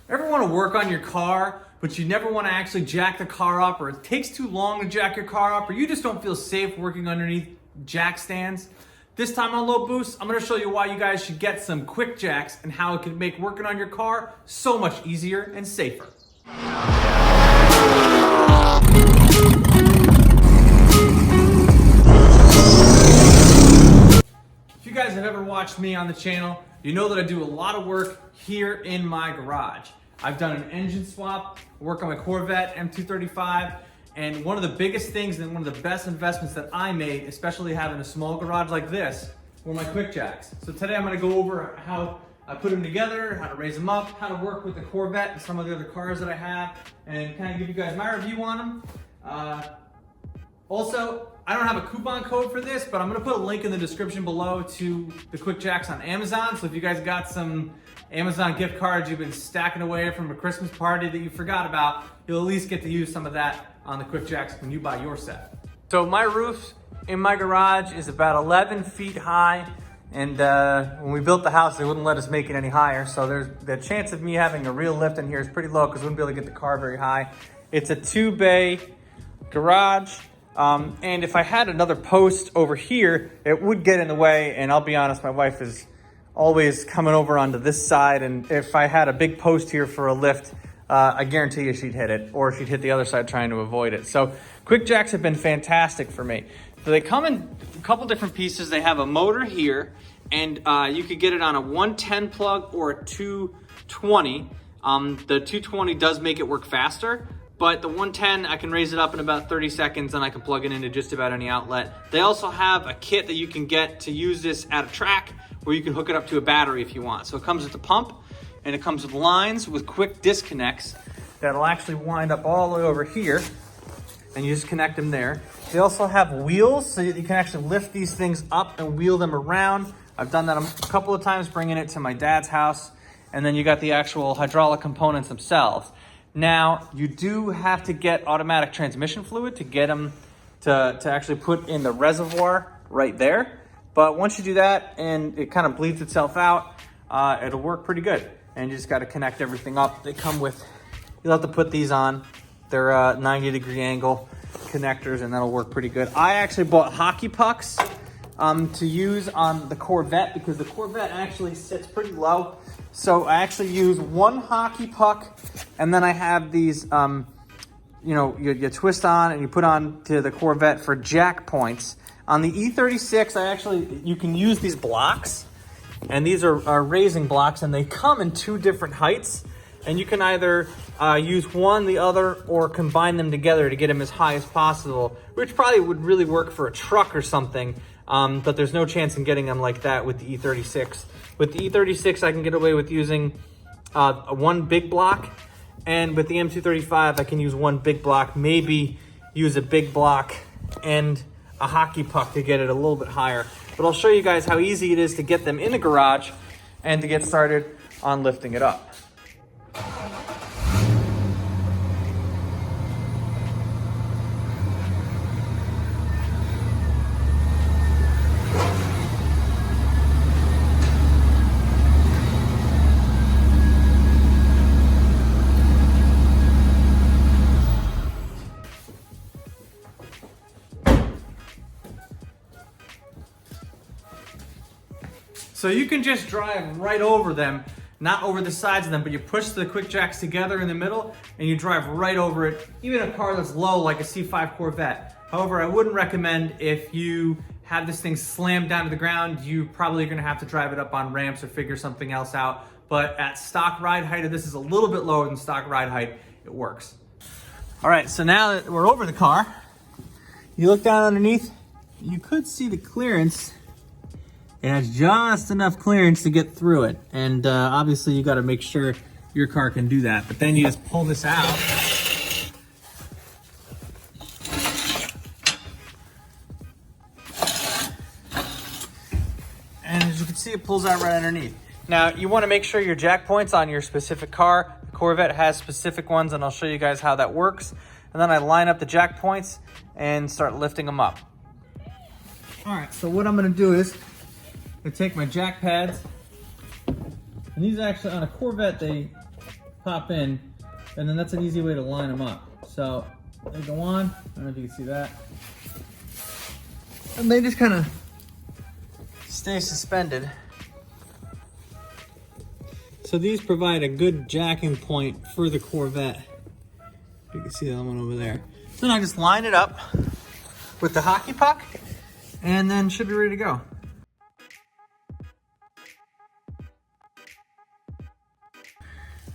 Ever want to work on your car, but you never want to actually jack the car up, or it takes too long to jack your car up, or you just don't feel safe working underneath jack stands? This time on Low Boost, I'm going to show you why you guys should get some QuickJacks and how it can make working on your car so much easier and safer. If you guys have ever watched me on the channel, you know that I do a lot of work here in my garage. I've done an engine swap, work on my Corvette M235, and one of the biggest things and one of the best investments that I made, especially having a small garage like this, were my QuickJacks. So today I'm going to go over how I put them together, how to raise them up, how to work with the Corvette and some of the other cars that I have, and kind of give you guys my review on them. Also, I don't have a coupon code for this, but I'm gonna put a link in the description below to the QuickJacks on Amazon. So if you guys got some Amazon gift cards you've been stacking away from a Christmas party that you forgot about, you'll at least get to use some of that on the QuickJacks when you buy your set. So my roof in my garage is about 11 feet high. And when we built the house, they wouldn't let us make it any higher. So there's the chance of me having a real lift in here is pretty low because we wouldn't be able to get the car very high. It's a 2-bay garage. And if I had another post over here, it would get in the way. And I'll be honest, my wife is always coming over onto this side. And if I had a big post here for a lift, I guarantee you she'd hit it, or she'd hit the other side trying to avoid it. So QuickJacks have been fantastic for me. So they come in a couple different pieces. They have a motor here, and you could get it on a 110 plug or a 220. The 220 does make it work faster. But the 110, I can raise it up in about 30 seconds and I can plug it into just about any outlet. They also have a kit that you can get to use this at a track where you can hook it up to a battery if you want. So it comes with the pump and it comes with lines with quick disconnects that'll actually wind up all the way over here and you just connect them there. They also have wheels so that you can actually lift these things up and wheel them around. I've done that a couple of times bringing it to my dad's house. And then you got the actual hydraulic components themselves. Now, you do have to get automatic transmission fluid to get them to actually put in the reservoir right there. But once you do that and it kind of bleeds itself out, it'll work pretty good. And you just got to connect everything up. They come with, you'll have to put these on. They're 90-degree angle connectors and that'll work pretty good. I actually bought hockey pucks to use on the Corvette because the Corvette actually sits pretty low. So I actually use one hockey puck, and then I have these, you twist on and you put on to the Corvette for jack points. On the E36, you can use these blocks, and these are raising blocks, and they come in 2 different heights, and you can either use one, the other, or combine them together to get them as high as possible, which probably would really work for a truck or something. But there's no chance in getting them like that with the E36. With the E36, I can get away with using one big block. And with the M235, I can use one big block, maybe use a big block and a hockey puck to get it a little bit higher. But I'll show you guys how easy it is to get them in the garage and to get started on lifting it up. So you can just drive right over them, not over the sides of them, but you push the QuickJacks together in the middle and you drive right over it, even a car that's low like a C5 Corvette. However, I wouldn't recommend if you have this thing slammed down to the ground, you probably gonna have to drive it up on ramps or figure something else out. But at stock ride height, if this is a little bit lower than stock ride height, it works. All right, so now that we're over the car, you look down underneath, you could see the clearance. It has just enough clearance to get through it. And obviously you gotta make sure your car can do that. But then you just pull this out. And as you can see, it pulls out right underneath. Now you wanna make sure your jack point's on your specific car. The Corvette has specific ones and I'll show you guys how that works. And then I line up the jack points and start lifting them up. All right, so what I'm gonna do is I take my jack pads, and these actually on a Corvette, they pop in, and then that's an easy way to line them up. So they go on, I don't know if you can see that. And they just kind of stay suspended. So these provide a good jacking point for the Corvette. You can see that one over there. So now I just line it up with the hockey puck, and then should be ready to go.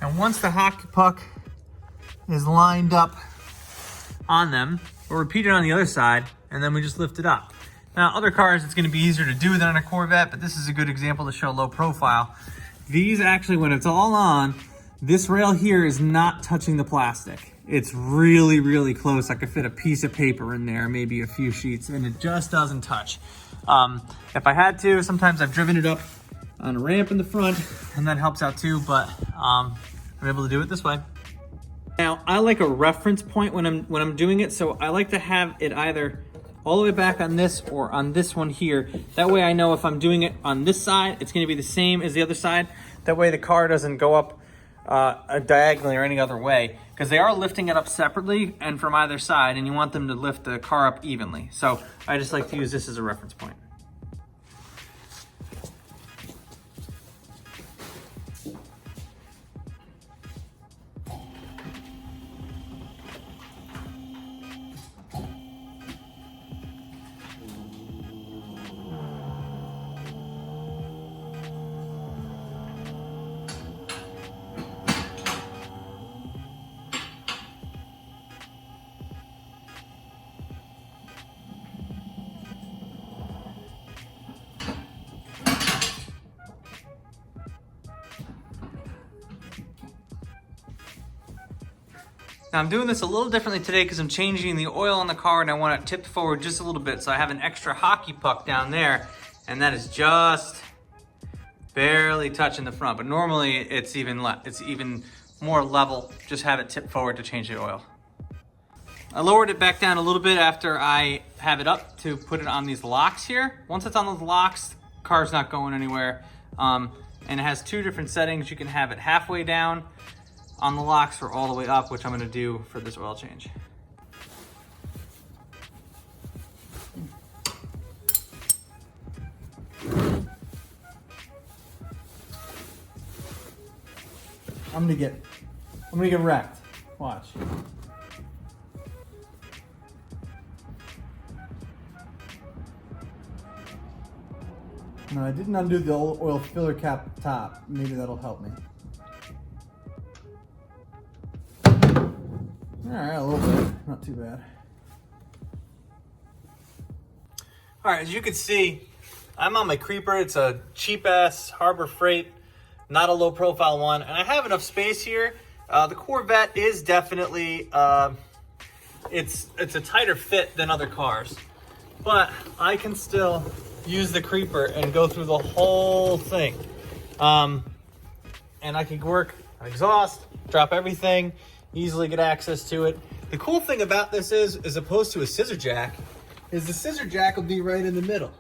And once the hockey puck is lined up on them, we'll repeat it on the other side, and then we just lift it up. Now, other cars, it's gonna be easier to do than on a Corvette, but this is a good example to show low profile. These actually, when it's all on, this rail here is not touching the plastic. It's really, really close. I could fit a piece of paper in there, maybe a few sheets, and it just doesn't touch. If I had to, sometimes I've driven it up on a ramp in the front, and that helps out too, but I'm able to do it this way. Now, I like a reference point when I'm doing it, so I like to have it either all the way back on this or on this one here. That way I know if I'm doing it on this side, it's gonna be the same as the other side. That way the car doesn't go up diagonally or any other way, because they are lifting it up separately and from either side, and you want them to lift the car up evenly. So I just like to use this as a reference point. Now I'm doing this a little differently today because I'm changing the oil on the car and I want it tipped forward just a little bit. So I have an extra hockey puck down there, and that is just barely touching the front. But normally it's even more level. Just have it tipped forward to change the oil. I lowered it back down a little bit after I have it up to put it on these locks here. Once it's on those locks, the car's not going anywhere. And it has two different settings. You can have it halfway down on the locks or all the way up, which I'm gonna do for this oil change. I'm gonna get wrecked. Watch. No, I didn't undo the oil filler cap top. Maybe that'll help me. All right, a little bit, not too bad. All right, as you can see, I'm on my creeper. It's a cheap ass Harbor Freight, not a low profile one. And I have enough space here. The Corvette is definitely, it's a tighter fit than other cars, but I can still use the creeper and go through the whole thing. And I can work on exhaust, drop everything, easily get access to it. The cool thing about this is, as opposed to a scissor jack, is the scissor jack will be right in the middle.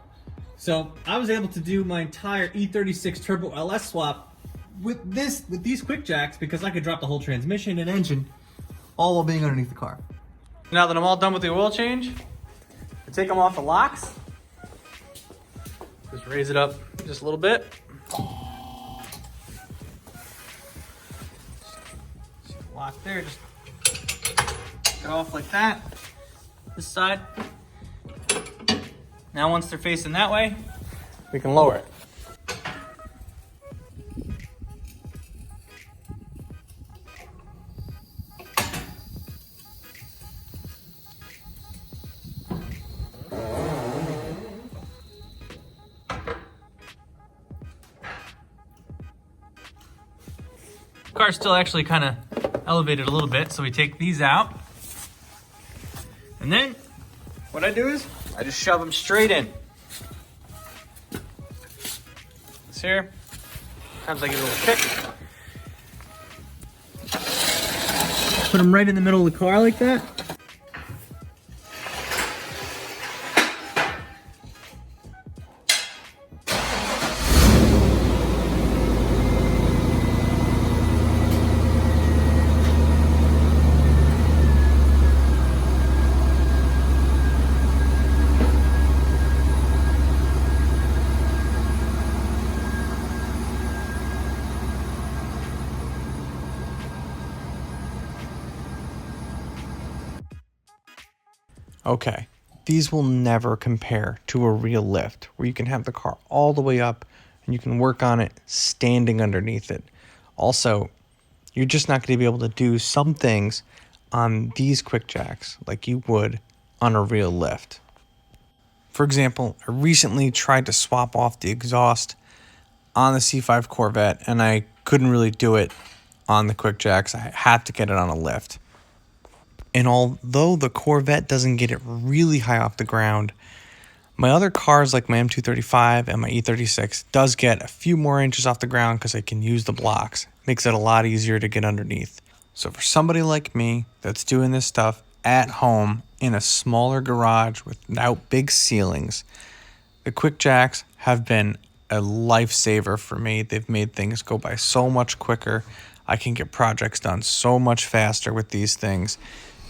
So I was able to do my entire E36 Turbo LS swap with these QuickJacks because I could drop the whole transmission and engine all while being underneath the car. Now that I'm all done with the oil change, I take them off the locks. Just raise it up just a little bit. Lock there, just go off like that. This side. Now once they're facing that way, we can lower it. The car's still actually kind of elevated a little bit, so we take these out. And then what I do is I just shove them straight in. This here, sometimes I give it a little kick. Put them right in the middle of the car like that. Okay, these will never compare to a real lift where you can have the car all the way up and you can work on it standing underneath it. Also, you're just not going to be able to do some things on these QuickJacks like you would on a real lift. For example, I recently tried to swap off the exhaust on the C5 Corvette and I couldn't really do it on the QuickJacks. I had to get it on a lift. And although the Corvette doesn't get it really high off the ground, my other cars like my M235 and my E36 does get a few more inches off the ground because I can use the blocks. Makes it a lot easier to get underneath. So for somebody like me that's doing this stuff at home in a smaller garage without big ceilings, the QuickJacks have been a lifesaver for me. They've made things go by so much quicker. I can get projects done so much faster with these things.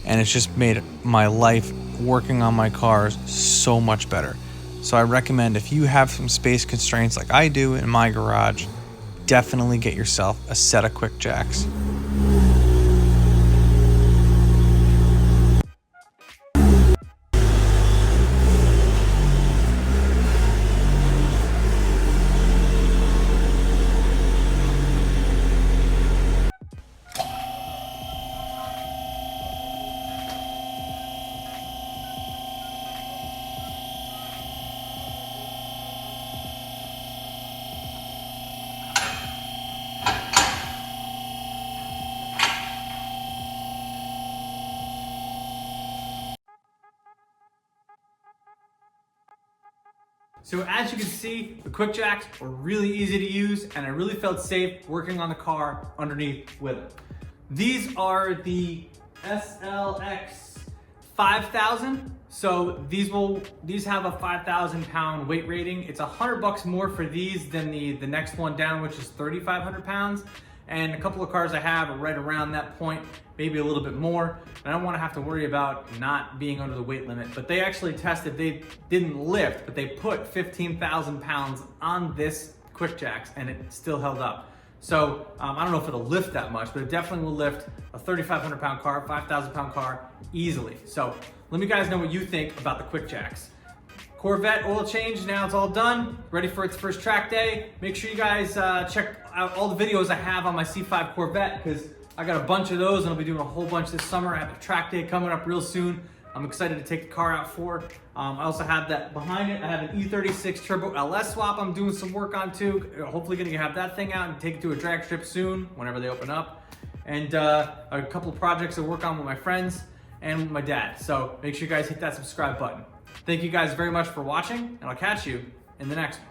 And it's just made my life working on my cars so much better. So I recommend, if you have some space constraints like I do in my garage, definitely get yourself a set of QuickJacks. So as you can see, the QuickJacks were really easy to use and I really felt safe working on the car underneath with it. These are the SLX 5000. So these have a 5,000 pound weight rating. It's $100 more for these than the next one down, which is 3,500 pounds. And a couple of cars I have are right around that point, maybe a little bit more. I don't want to have to worry about not being under the weight limit, but they actually tested, they didn't lift, but they put 15,000 pounds on this QuickJacks and it still held up. So I don't know if it'll lift that much, but it definitely will lift a 3,500 pound car, 5,000 pound car easily. So let me guys know what you think about the QuickJacks. Corvette oil change, now it's all done, ready for its first track day. Make sure you guys check out all the videos I have on my C5 Corvette, because I got a bunch of those and I'll be doing a whole bunch this summer. I have a track day coming up real soon. I'm excited to take the car out for. I also have that behind it. I have an E36 Turbo LS swap I'm doing some work on too. Hopefully gonna have that thing out and take it to a drag strip soon, whenever they open up. And a couple of projects I work on with my friends and with my dad. So make sure you guys hit that subscribe button. Thank you guys very much for watching, and I'll catch you in the next one.